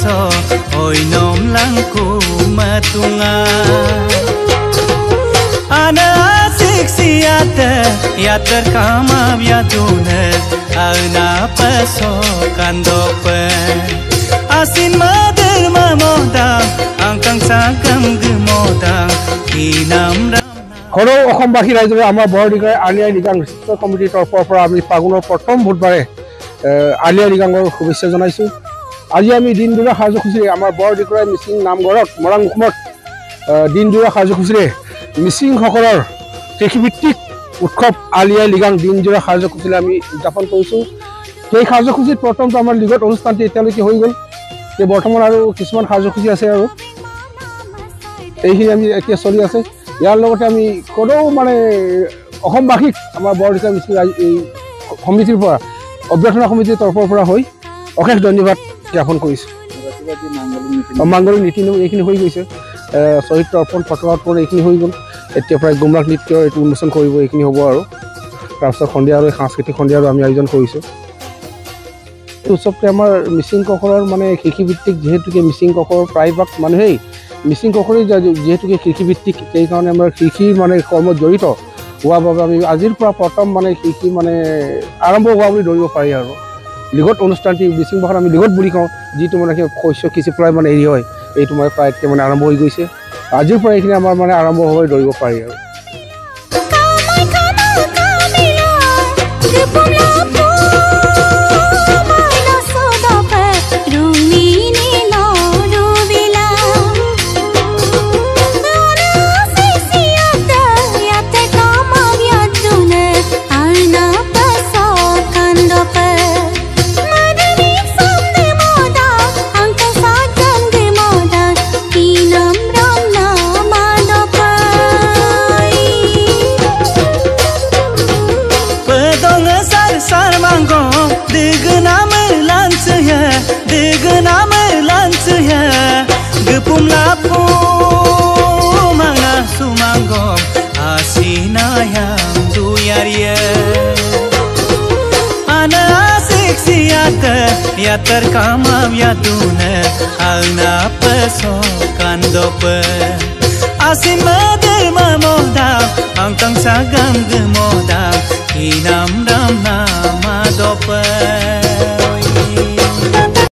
peso oi nom langku matunga ana siksiate ya terkamam ya tunet ana peso kandope asin mader mamodang angkang sagam gemodang kinam সৰু অসমবাসী ৰাইজে আমাৰ বৰদিগাৰ আলিয়াই লিগাং শিক্ষক কমিটিৰ তৰফৰ পৰা আমি ফাগুনৰ প্ৰথম বুধবাৰে আলিয়াই লিগাঙৰ শুভেচ্ছা জনাইছোঁ। আজি আমি দিনদুৰা কাৰ্যসূচীৰে আমাৰ বৰদিগাৰ মিচিং নামঘৰত মৰাং অসমত দিনদুৰা কাৰ্যসূচীৰে মিচিংসকলৰ কৃষিভিত্তিক উৎসৱ আলিয়াই লিগাং দিনদুৰা কাৰ্যসূচীৰে আমি উদযাপন কৰিছোঁ। সেই কাৰ্যসূচীত প্ৰথমটো আমাৰ লিগত অনুষ্ঠানটো এতিয়ালৈকে হৈ গ'ল। এই বৰ্তমান আৰু কিছুমান কাৰ্যসূচী আছে আৰু এইখিনি আমি এতিয়া চলি আছে। ইয়াৰ লগতে আমি কোনো মানে অসমবাসীক আমাৰ বৰদিগাৰ মিচিং এই সমিতিৰ পৰা অভ্যৰ্থনা সমিতিৰ তৰফৰ পৰা হৈ অশেষ ধন্যবাদ জ্ঞাপন কৰিছোঁ। মাংগলিক নীতি নিয়ম এইখিনি হৈ গৈছে। শ্বহীদ তৰ্পণ পতাকা উত্তোলন এইখিনি হৈ গ'ল। এতিয়া প্ৰায় গুমৰাগ নৃত্য এইটো উন্মোচন কৰিব এইখিনি হ'ব আৰু তাৰপিছত সন্ধিয়া আৰু সাংস্কৃতিক সন্ধিয়াৰো আমি আয়োজন কৰিছোঁ। এই উৎসৱটোৱে আমাৰ মিচিংসকলৰ মানে কৃষিভিত্তিক যিহেতুকে মিচিংসকলৰ প্ৰায়ভাগ মানুহেই মিচিংসকলে যিহেতুকে কৃষিভিত্তিক সেইকাৰণে আমাৰ কৃষি মানে কৰ্মত জড়িত হোৱাৰ বাবে আমি আজিৰ পৰা প্ৰথম মানে কৃষি মানে আৰম্ভ হোৱা বুলি ধৰিব পাৰি আৰু লিগত অনুষ্ঠানটি মিচিং ভাষাত আমি লিগত বুলি কওঁ যিটো মানে শস্য সিঁচি পেলাই মানে হেৰি হয় এইটো মানে প্ৰায় এতিয়া মানে আৰম্ভ হৈ গৈছে। আজিৰ পৰা এইখিনি আমাৰ মানে আৰম্ভ হৈ ধৰিব পাৰি আৰু gepum lapu manga sumanggom asinayang duyaria ana siksiate ya terkamam ya tune alna peso kandope asin mader mamodam angkang sagam gemodam inam dam nama dope